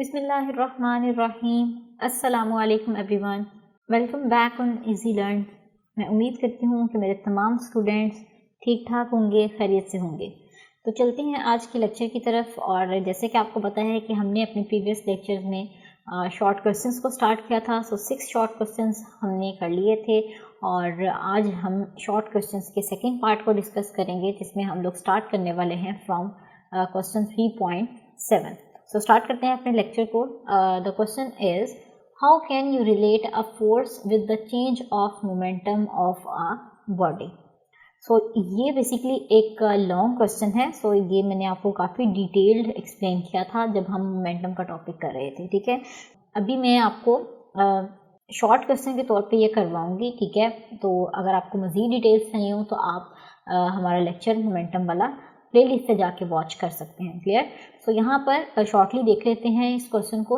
बिस्मिल्लाहिर्रहमानिर्रहीम। अस्सलामु अलैकुम everyone, welcome back on easy learn. मैं उम्मीद करती हूँ कि मेरे तमाम स्टूडेंट्स ठीक ठाक होंगे, खैरियत से होंगे। तो चलते हैं आज के लेक्चर की तरफ। और जैसे कि आपको पता है कि हमने अपने प्रीवियस लेक्चर में शॉर्ट क्वेश्चंस को स्टार्ट किया था। 6 शॉर्ट क्वेश्चंस हमने कर लिए थे और आज हम शॉर्ट क्वेश्चंस के सेकेंड पार्ट को डिस्कस करेंगे, जिसमें हम लोग स्टार्ट करने वाले हैं फ्रॉम क्वेश्चन 3.7। सो स्टार्ट करते हैं अपने लेक्चर को। The question is, how can you relate a force with the change of momentum of a body. So ये बेसिकली एक लॉन्ग क्वेश्चन है। सो ये मैंने आपको काफ़ी डिटेल्ड एक्सप्लेन किया था जब हम मोमेंटम का टॉपिक कर रहे थे, ठीक है। अभी मैं आपको शॉर्ट क्वेश्चन के तौर पे ये करवाऊंगी, ठीक है। तो अगर आपको मज़ीद डिटेल्स चाहिए हो तो आप हमारा लेक्चर मोमेंटम वाला प्लेलिस्ट से जाके वॉच कर सकते हैं। क्लियर। सो यहाँ पर शॉर्टली देख लेते हैं इस क्वेश्चन को।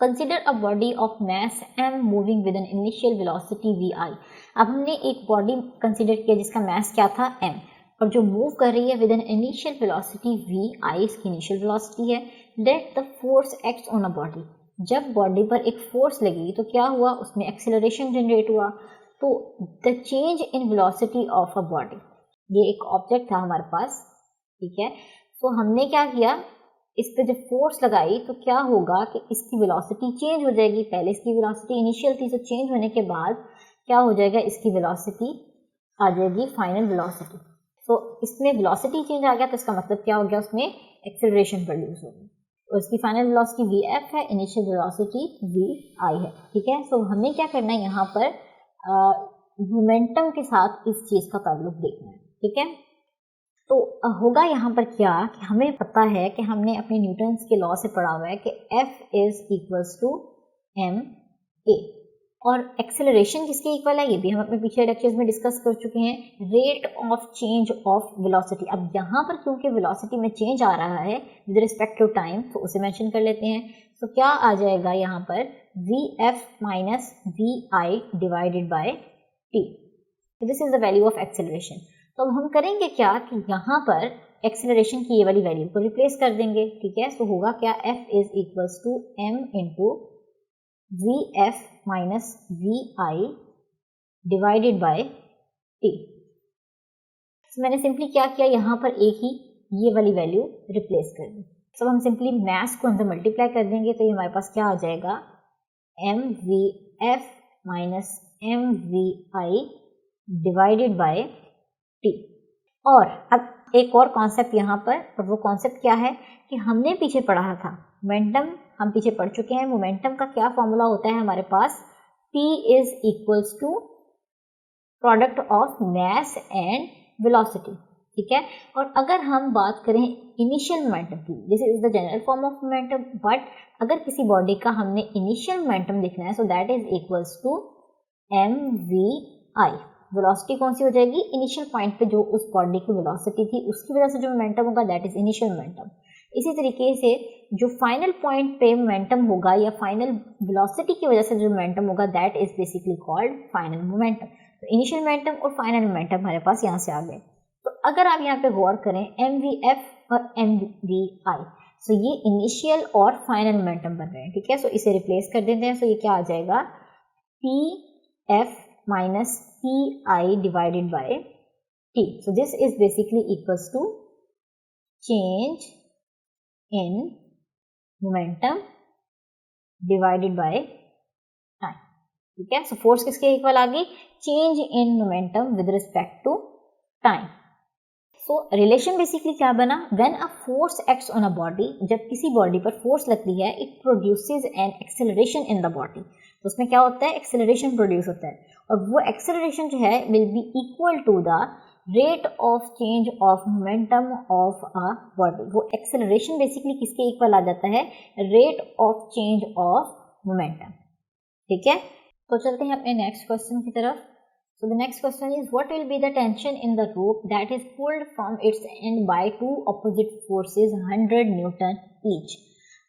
Consider a body of mass m moving with an initial velocity vi। अब हमने एक बॉडी कंसिडर किया जिसका मास क्या था m, और जो मूव कर रही है with an initial velocity vi, इसकी इनिशियल वेलोसिटी है। Let the force acts on a body. जब बॉडी पर एक फोर्स लगी तो क्या हुआ, उसमें एक्सेलरेशन जनरेट हुआ। तो the change in velocity of a body, ये एक ऑब्जेक्ट था हमारे पास, ठीक है। तो हमने क्या किया, इस पे जब फोर्स लगाई तो क्या होगा कि इसकी वेलोसिटी चेंज हो जाएगी। पहले इसकी वेलोसिटी इनिशियल थी, तो चेंज होने के बाद क्या हो जाएगा, इसकी वेलोसिटी आ जाएगी फाइनल वेलोसिटी। तो इसमें वेलोसिटी चेंज आ गया तो इसका मतलब क्या हो गया, उसमें एक्सेलरेशन प्रोड्यूस होगी। तो इसकी फाइनल वेलोसिटी vf है, इनिशियल वेलोसिटी vi है, ठीक है। सो हमें क्या करना है, यहाँ पर मोमेंटम के साथ इस चीज का ताल्लुक देखना है, ठीक है। तो होगा यहाँ पर क्या कि हमें पता है कि हमने अपने न्यूटन्स के लॉ से पढ़ा हुआ है कि F is equals to ma, और एक्सेलरेशन किसके इक्वल है ये भी हम अपने पिछले लेक्चर्स में डिस्कस कर चुके हैं, rate of change of velocity. अब यहाँ पर क्योंकि वेलोसिटी में चेंज आ रहा है विद रिस्पेक्ट टू टाइम, तो उसे मेंशन कर लेते हैं। तो क्या आ जाएगा यहाँ पर vf minus vi divided by t। This is the value of acceleration. तो अब हम करेंगे क्या कि यहाँ पर एक्सेलरेशन की ये वाली वैल्यू को रिप्लेस कर देंगे, ठीक है। तो होगा क्या, F is equals to m into V F minus V I divided by T. मैंने सिंपली क्या किया, यहाँ पर एक ही ये वाली वैल्यू रिप्लेस कर दी। तो हम सिंपली मैथ्स को अंदर मल्टीप्लाई कर देंगे तो ये हमारे पास क्या आ जाएगा, M V F minus M V I divided by T. और अब एक और कॉन्सेप्ट यहाँ पर, और वो कॉन्सेप्ट क्या है कि हमने पीछे पढ़ा था मोमेंटम, हम पीछे पढ़ चुके हैं। मोमेंटम का क्या फॉर्मूला होता है हमारे पास, P is equals to product of mass and velocity, ठीक है। और अगर हम बात करें इनिशियल मोमेंटम की, this is the general form of momentum, but अगर किसी बॉडी का हमने इनिशियल मोमेंटम देखना है, so that is equals to M V I. Velocity कौन सी हो जाएगी, इनिशियल पॉइंट पे जो उस बॉडी की वेलोसिटी थी उसकी वजह से जो मोमेंटम होगा दैट इज इनिशियल मोमेंटम। इसी तरीके से जो फाइनल पॉइंट पे मोमेंटम होगा या फाइनल वेलोसिटी की वजह से जो मोमेंटम होगा that is basically called final momentum. तो इनिशियल मोमेंटम और फाइनल मोमेंटम हमारे पास यहाँ से आ गए। तो अगर आप यहाँ पे गौर करें mvf और mvi, सो ये इनिशियल और फाइनल मोमेंटम बन रहे हैं, ठीक है। सो इसे रिप्लेस कर देते हैं। सो ये क्या आ जाएगा, pf minus pi divided by t. So this is basically equals to change in momentum divided by time, ठीक है। So force किसके इक्वल आ गई, change in momentum with respect to time. So relation basically क्या बना, when a force acts on a body, जब किसी body पर फोर्स लगती है, it produces an acceleration in the body. तो उसमें क्या होता है, एक्सेलरेशन प्रोड्यूस होता है, और वो एक्सेलरेशन जो है will be equal to the rate of change of momentum of a body. वो एक्सेलरेशन बेसिकली किसके इक्वल आ जाता है, rate of change of momentum, ठीक है। तो चलते हैं अपने नेक्स्ट क्वेश्चन की तरफ। So the next question is, what will be the tension in the rope that is pulled from its end by two opposite forces 100 Newton each।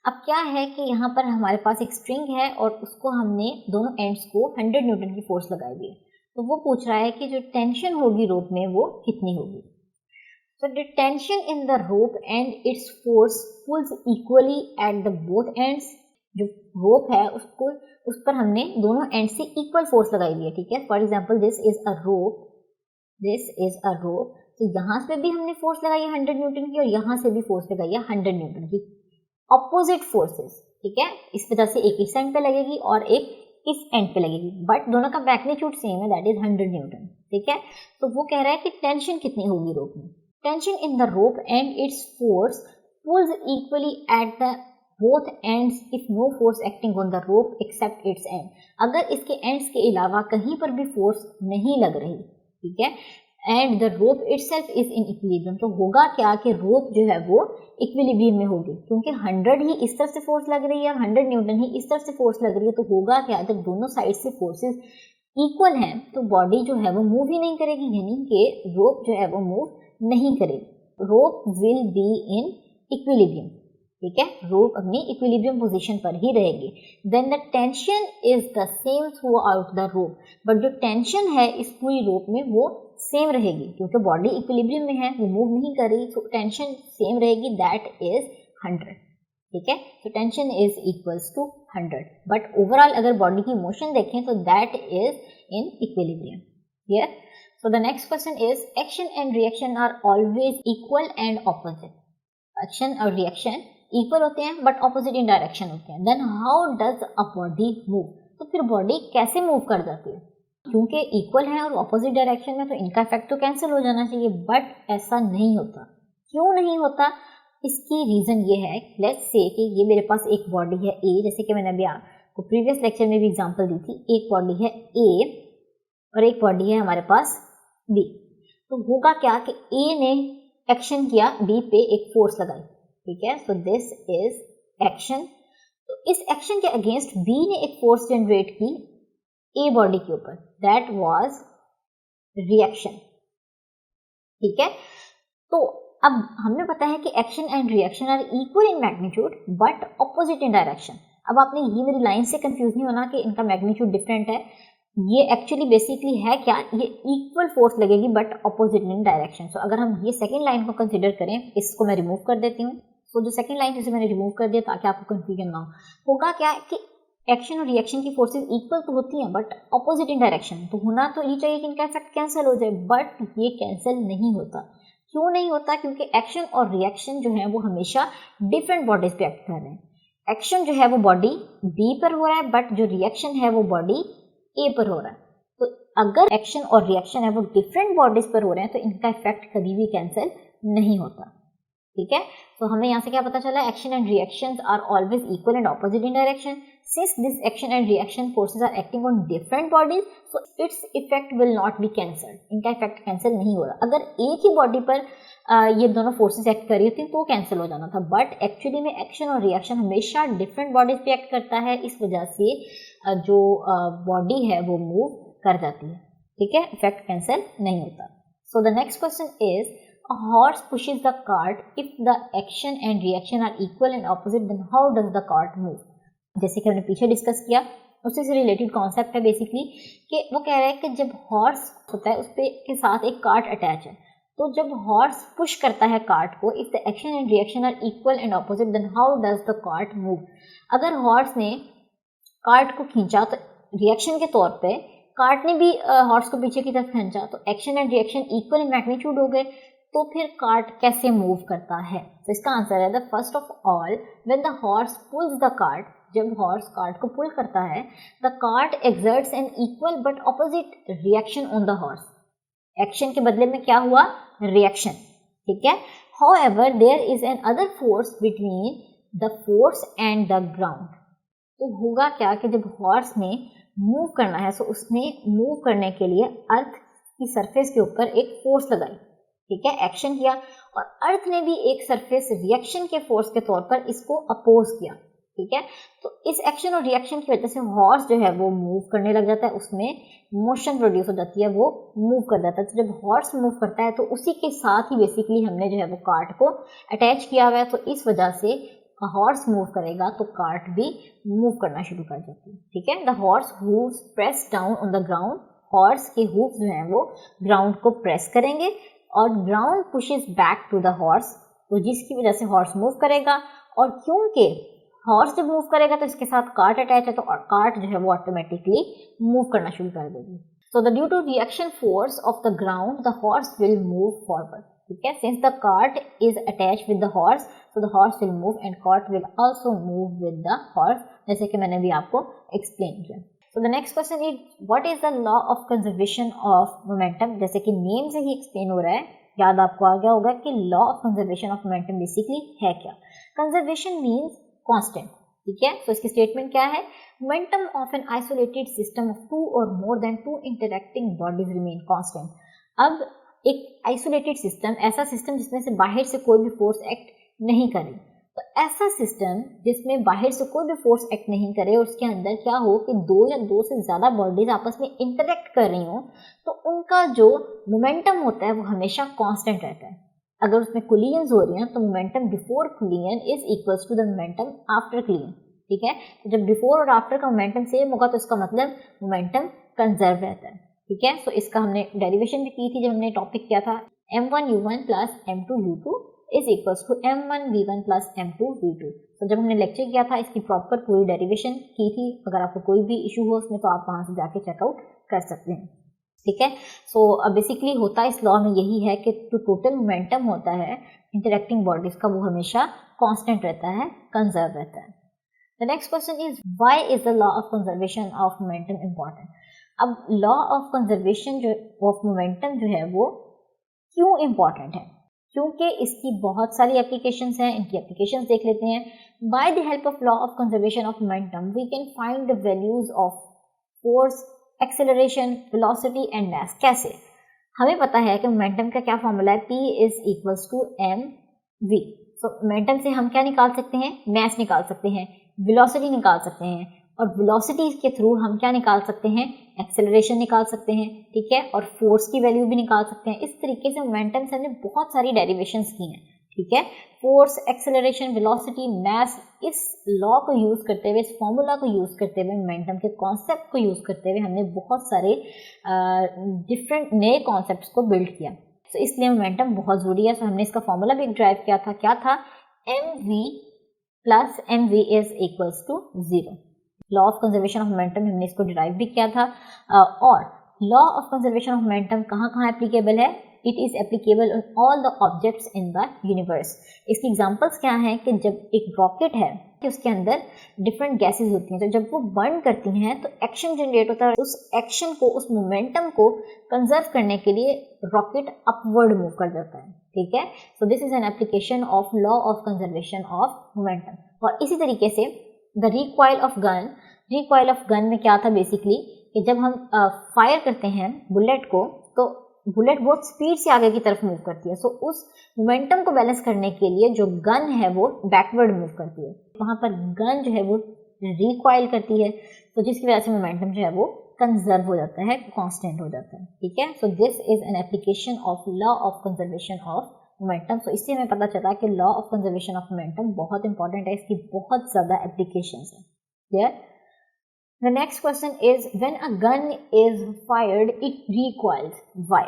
अब क्या है कि यहाँ पर हमारे पास एक स्ट्रिंग है और उसको हमने दोनों एंड्स को 100 न्यूटन की फोर्स लगाई हुई है। तो वो पूछ रहा है कि जो टेंशन होगी रोप में वो कितनी होगी। So the tension in the rope and its force pulls equally at the both ends. जो रोप है उसको उस पर हमने दोनों एंड से इक्वल फोर्स लगाई हुई है, ठीक है। For example this is a rope, तो यहाँ पे भी हमने फोर्स लगाई है 100 न्यूटन की और यहाँ से भी फोर्स लगाई है 100 न्यूटन की, ऑपोजिट फोर्सेस, ठीक है। इस वजह से एक इस एंड पे लगेगी और एक इस एंड पे लगेगी, बट दोनों का मैग्नीट्यूड सेम है, दैट इज 100 न्यूटन, ठीक है। तो वो कह रहा है कि टेंशन कितनी होगी रोप में। Tension in the rope and its force pulls equally at the both ends if no force acting on the rope except its end. अगर इसके एंड्स के अलावा कहीं पर भी फोर्स नहीं लग रही, ठीक है, and the rope itself is in equilibrium, तो होगा क्या कि रोप जो है वो इक्विलिब्रियम में होगी, क्योंकि 100 ही इस तरफ से फोर्स लग रही है और 100 न्यूटन ही इस तरफ से फोर्स लग रही है। तो होगा क्या, जब दोनों साइड से फोर्सेस इक्वल हैं तो बॉडी जो है वो मूव ही नहीं करेगी, यानी कि रोप जो है वो मूव नहीं करेगी, rope will be in equilibrium, ठीक है, रोप अपनी इक्विलिब्रियम पोजीशन पर ही रहेगी। Then the tension is the same throughout the rope, but जो टेंशन है इस पूरी रोप में वो सेम रहेगी, क्योंकि बॉडी इक्विलिब्रियम में है, वो मूव नहीं कर रही, तो टेंशन सेम रहेगी, दैट इज 100, ठीक है। तो tension is equals to 100, but overall अगर बॉडी की मोशन देखें तो that is in equilibrium, clear. So the next question is action and reaction are always equal and opposite. Action और reaction equal होते हैं बट ऑपोजिट इन डायरेक्शन होते हैं। Then how does a body move, तो फिर body कैसे move कर जाती है, क्योंकि इक्वल है और ऑपोजिट डायरेक्शन में तो इनका इफेक्ट तो कैंसिल हो जाना चाहिए, बट ऐसा नहीं होता। क्यों नहीं होता, इसकी रीजन ये है, लेट्स से कि ये मेरे पास एक बॉडी है ए, जैसे कि मैंने अभी आपको प्रीवियस लेक्चर में भी एग्जांपल दी थी, एक बॉडी है ए और एक बॉडी है हमारे पास बी। तो होगा क्या कि ए ने एक्शन किया, बी पे एक फोर्स लगाई, ठीक है, सो दिस इज एक्शन। तो इस एक्शन के अगेंस्ट बी ने एक फोर्स जनरेट की ए बॉडी के ऊपर, दैट वाज रिएक्शन, ठीक है। तो अब हमें पता है कि action and reaction are equal in magnitude but opposite in direction. अब आपने ये मेरी लाइन से कंफ्यूज नहीं होना कि इनका मैग्नीट्यूड डिफरेंट है, ये एक्चुअली बेसिकली है क्या, ये इक्वल फोर्स लगेगी बट ऑपोजिट इन डायरेक्शन। सो अगर हम ये सेकंड लाइन को कंसीडर करें, इसको मैं रिमूव कर देती हूँ। सो जो सेकंड लाइन जिसे मैंने रिमूव कर दिया ताकि आपको कंफ्यूजन ना हो, होगा क्या कि एक्शन और रिएक्शन की फोर्सेस इक्वल तो होती हैं बट ऑपोजिट इन डायरेक्शन, तो होना तो ये चाहिए कि इनका इफेक्ट कैंसिल हो जाए, बट ये कैंसिल नहीं होता। क्यों नहीं होता, क्योंकि एक्शन और रिएक्शन जो है वो हमेशा डिफरेंट बॉडीज पे एक्ट कर रहे हैं। एक्शन जो है वो बॉडी बी पर हो रहा है, बट जो रिएक्शन है वो बॉडी ए पर हो रहा है। तो अगर एक्शन और रिएक्शन है वो डिफरेंट बॉडीज पर हो रहे हैं तो इनका इफेक्ट कभी भी कैंसिल नहीं होता, ठीक है। तो हमें यहाँ से क्या पता चला, action and reactions are always equal and opposite in direction. Since this action and reaction forces are acting on different bodies, so its effect will not be cancelled, इनका इफेक्ट कैंसिल नहीं हो रहा। अगर एक ही बॉडी पर ये दोनों forces act कर रही होती तो कैंसिल हो जाना था, बट एक्चुअली में एक्शन और रिएक्शन हमेशा डिफरेंट बॉडीज पे एक्ट करता है, इस वजह से जो बॉडी है वो मूव कर जाती है, ठीक है, इफेक्ट कैंसिल नहीं होता। सो the next question is a horse pushes the cart if the action and reaction are equal and opposite, then how does the cart move। जैसे कि हमने पीछे डिस्कस किया, उससे से रिलेटेड कॉन्सेप्ट है बेसिकली कि वो कह रहा है कि जब हॉर्स होता है उस पे के साथ एक कार्ट अटैच है, तो जब हॉर्स पुश करता है कार्ट को, if the action and reaction are equal and opposite, then how does the cart move. अगर हॉर्स ने कार्ट को खींचा तो रिएक्शन के तौर पे कार्ट ने भी हॉर्स को पीछे की तरफ खींचा, तो action and reaction equal in magnitude हो गए, तो फिर कार्ट कैसे मूव करता है। तो इसका आंसर है the first of all when the horse pulls the cart, जब हॉर्स कार्ट को पुल करता है, the cart exerts an equal but opposite reaction on the horse. Action के बदले में क्या हुआ, रिएक्शन, ठीक है। However there is an other force between the force and the ground. तो होगा क्या कि जब हॉर्स ने मूव करना है, तो उसने मूव करने के लिए अर्थ की सरफेस के ऊपर एक फोर्स लगाई, ठीक है, एक्शन किया, और अर्थ ने भी एक सरफेस रिएक्शन के फोर्स के तौर पर इसको अपोज किया, ठीक है। तो इस एक्शन और रिएक्शन की वजह से हॉर्स जो है वो मूव करने लग जाता है, उसमें मोशन प्रोड्यूस हो जाती है, वो मूव कर जाता है। तो जब हॉर्स मूव करता है तो उसी के साथ ही बेसिकली हमने जो है वो कार्ट को अटैच किया हुआ है, तो इस वजह से हॉर्स मूव करेगा तो कार्ट भी मूव करना शुरू कर देती है, ठीक है। The horse hooves press down on the ground, horse के हूव्स जो हैं वो ग्राउंड को प्रेस करेंगे और ground pushes back to the horse, तो जिसकी वजह से हॉर्स मूव करेगा, और क्योंकि हॉर्स जब मूव करेगा तो इसके साथ कार्ट अटैच है, तो कार्ट जो है वो ऑटोमेटिकली मूव करना शुरू कर देगी। So the due to reaction force of the ground the horse will move forward, ठीक है। Since the cart is attach with the horse, so the horse will move and cart will also move with the horse, जैसे कि मैंने भी आपको explain किया। So the next question is what is the law of conservation of momentum, जैसे कि name से ही explain हो रहा है, याद आपको आ गया होगा कि law of conservation of momentum basically है क्या। कंजर्वेशन मीन्स कांस्टेंट, ठीक है। तो इसकी स्टेटमेंट क्या है, momentum of an isolated system of two or more than two interacting bodies remain constant. अब एक आइसोलेटेड सिस्टम, ऐसा सिस्टम जिसमें से बाहर से कोई भी फोर्स एक्ट नहीं करे, तो ऐसा सिस्टम जिसमें बाहर से कोई भी फोर्स एक्ट नहीं करे और उसके अंदर क्या हो कि दो या दो से ज्यादा बॉडीज आपस में इंटरैक्ट कर रही हो, तो उनका जो मोमेंटम होता है वो हमेशा कांस्टेंट रहता है। अगर उसमें कोलिजन्स हो रही हैं तो momentum before collision is equals to the momentum after collision, ठीक है। तो जब बिफोर और आफ्टर का मोमेंटम सेम होगा तो इसका मतलब मोमेंटम कंजर्व रहता है, ठीक है। सो इसका हमने डेरिवेशन भी की थी जब हमने टॉपिक किया था m1u1 plus m2u2 is equals to m1v1 plus m2v2। तो जब हमने लेक्चर किया था इसकी प्रॉपर पूरी डेरिवेशन की थी, अगर आपको कोई भी इशू हो उसमें तो आप वहां से जाके चेकआउट कर सकते हैं, ठीक है। सो बेसिकली होता इस लॉ में यही है कि जो टोटल मोमेंटम होता है इंटरैक्टिंग बॉडीज का वो हमेशा कांस्टेंट रहता है, कंजर्व रहता है। The next question is why is the law of conservation of momentum important. अब लॉ ऑफ कंजर्वेशन जो ऑफ मोमेंटम जो है वो क्यों इंपॉर्टेंट है, क्योंकि इसकी बहुत सारी एप्लीकेशंस हैं, इनकी एप्लीकेशंस देख लेते हैं। By the help of law of conservation of momentum we can find the values of force, acceleration, velocity and mass. कैसे, हमें पता है कि मोमेंटम का क्या फॉर्मूला है, P is equals to mv। So momentum से हम क्या निकाल सकते हैं, मास निकाल सकते हैं, वेलोसिटी निकाल सकते हैं, और वेलोसिटी के थ्रू हम क्या निकाल सकते हैं, एक्सेलरेशन निकाल सकते हैं, ठीक है, और फोर्स की वैल्यू भी निकाल सकते हैं। इस तरीके से मोमेंटम से हमने बहुत सारी डेरिवेशंस की हैं, ठीक है। फोर्स, एक्सेलरेशन, वेलोसिटी, मास, इस लॉ को यूज करते हुए, इस फॉर्मूला को यूज करते हुए, मोमेंटम के कॉन्सेप्ट को यूज करते हुए हमने बहुत सारे डिफरेंट नए कॉन्सेप्ट्स को बिल्ड किया। तो इसलिए मोमेंटम बहुत जरूरी है। तो हमने इसका फॉर्मूला भी ड्राइव किया था, क्या था, mv plus mv is equals to 0। Law of conservation of momentum हमने इसको डिराइव भी किया था। और law of conservation of momentum कहाँ कहाँ एप्लीकेबल है, it is applicable on all the objects in the universe. इसकी एग्जांपल्स क्या हैं कि जब एक रॉकेट है कि उसके अंदर डिफरेंट गैसेस होती हैं, तो जब वो बर्न करती हैं तो एक्शन जनरेट होता है, उस एक्शन को, उस मोमेंटम को कंजर्व करने के लिए रॉकेट अपवर्ड मूव कर जाता है, ठीक है। So this is an application of law of conservation of momentum. और इसी तरीके से the recoil of gun, recoil of gun में क्या था बेसिकली कि जब हम फायर करते हैं बुलेट को तो बुलेट बहुत स्पीड से आगे की तरफ मूव करती है। सो उस मोमेंटम को बैलेंस करने के लिए जो गन है वो बैकवर्ड मूव करती है, वहां पर गन जो है वो रिकॉइल करती है, तो जिसकी वजह से मोमेंटम जो है वो कंजर्व हो जाता है, कांस्टेंट हो जाता है, ठीक है। So this is an application of law of conservation of momentum. तो इससे हमें पता चला कि law of conservation of momentum बहुत इंपॉर्टेंट है, इसकी बहुत ज्यादा एप्लीकेशंस है, clear. The next question is when a gun is fired it recoils, why?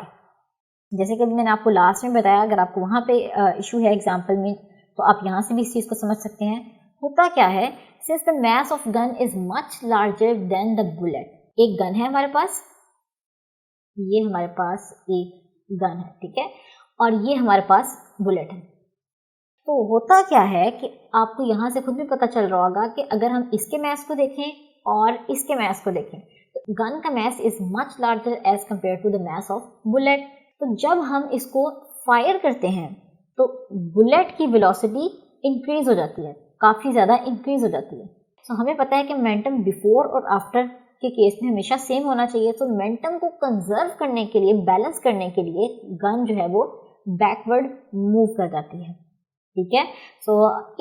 जैसे कि मैंने आपको लास्ट में बताया, अगर आपको वहां पे इशू है एग्जांपल में तो आप यहां से भी इस चीज को समझ सकते हैं। होता क्या है, since the mass of gun is much larger than the bullet, एक गन है हमारे पास, ये हमारे पास एक गन है, ठीक है, और ये हमारे पास बुलेट है। तो होता क्या है कि आपको यहां से खुद भी पता चल रहा होगा कि अगर हम इसके मास को देखें और इसके मास को देखें तो गन का mass is much larger as compare to the mass of bullet. तो जब हम इसको फायर करते हैं तो बुलेट की वेलोसिटी इंक्रीज हो जाती है, काफी ज्यादा इंक्रीज हो जाती है। तो हमें पता है कि मोमेंटम बिफोर और आफ्टर के केस में हमेशा सेम होना चाहिए। तो मोमेंटम को कंजर्व करने के लिए, बैलेंस करने के लिए गन जो है वो बैकवर्ड मूव कर जाती है, ठीक है। सो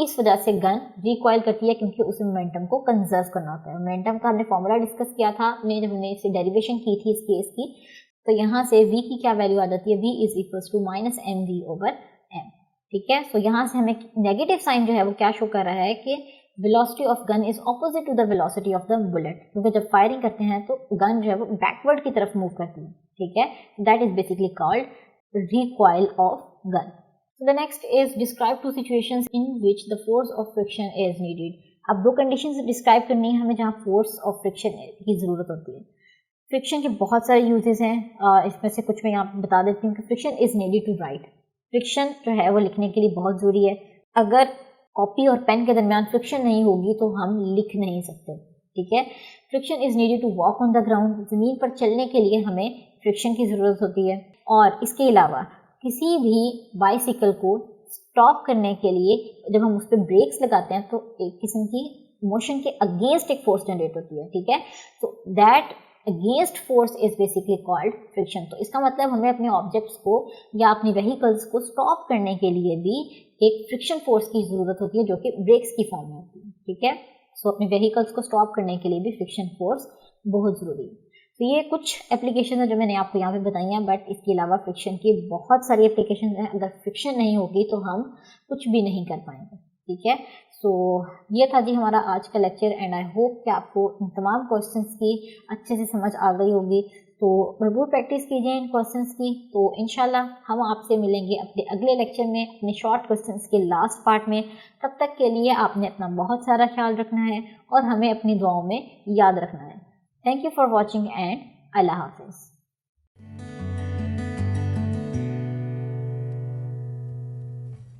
इस वजह से गन रिकॉइल करती है क्योंकि उस मोमेंटम को कंजर्व करना होता है। मोमेंटम का हमने फॉर्मूला डिस्कस किया था जब हमने इससे डेरिवेशन की थी इस केस की, तो यहाँ से v की क्या वैल्यू आ जाती है, v is equals to minus mv over m, ठीक है। सो यहाँ से हमें नेगेटिव साइन जो है वो क्या शो कर रहा है कि velocity of gun is opposite to the velocity of the bullet, क्योंकि जब फायरिंग करते हैं तो गन जो है वो बैकवर्ड की तरफ मूव करती है, ठीक है। That is basically called recoil of gun. So the next is describe two situations in which the force of friction is needed. अब दो कंडीशंस डिस्क्राइब करनी है हमें जहाँ फोर्स ऑफ फ्रिक्शन की ज़रूरत होती है. फ्रिक्शन के बहुत सारे यूजेस हैं, इसमें से कुछ मैं यहाँ पे बता देती हूँ कि friction is needed to write. Friction जो है वो लिखने के लिए बहुत ज़रूरी है. अगर कॉपी और पेन के दरमियान फ्रिक्शन नहीं होगी तो हम लिख नहीं सकते. ठीक है. Friction is needed to walk on the ground. ज़मीन पर चलने के लिए हमें फ्रिक्शन की ज़रूरत होती है. और इसके अलावा किसी भी बाइसिकल को स्टॉप करने के लिए जब हम उस पर ब्रेक्स लगाते हैं तो एक किस्म की मोशन के अगेंस्ट एक फोर्स जनरेट होती है. ठीक है. तो that against force is basically called friction. तो इसका मतलब हमें अपने ऑब्जेक्ट्स को या अपनी व्हीकल्स को स्टॉप करने के लिए भी एक फ्रिक्शन फोर्स की ज़रूरत होती है जो कि ब्रेक्स की फॉर्म में होती है. ठीक है. सो अपने व्हीकल्स को स्टॉप करने के लिए भी फ्रिक्शन फोर्स बहुत ज़रूरी है. तो ये कुछ एप्लीकेशन है जो मैंने आपको यहाँ पे बताई हैं, बट इसके अलावा फ्रिक्शन की बहुत सारी एप्लीकेशन हैं. अगर फ्रिक्शन नहीं होगी तो हम कुछ भी नहीं कर पाएंगे. ठीक है. सो ये था जी हमारा आज का लेक्चर एंड आई होप कि आपको इन तमाम क्वेश्चंस की अच्छे से समझ आ गई होगी. तो भरपूर प्रैक्टिस कीजिए इन क्वेश्चंस की. तो इंशाल्लाह हम आपसे मिलेंगे अपने अगले लेक्चर में अपने शॉर्ट क्वेश्चंस के लास्ट पार्ट में. तब तक के लिए आपने अपना बहुत सारा ख्याल रखना है और हमें अपनी दुआओं में याद रखना है. Thank you for watching and Allah Hafiz.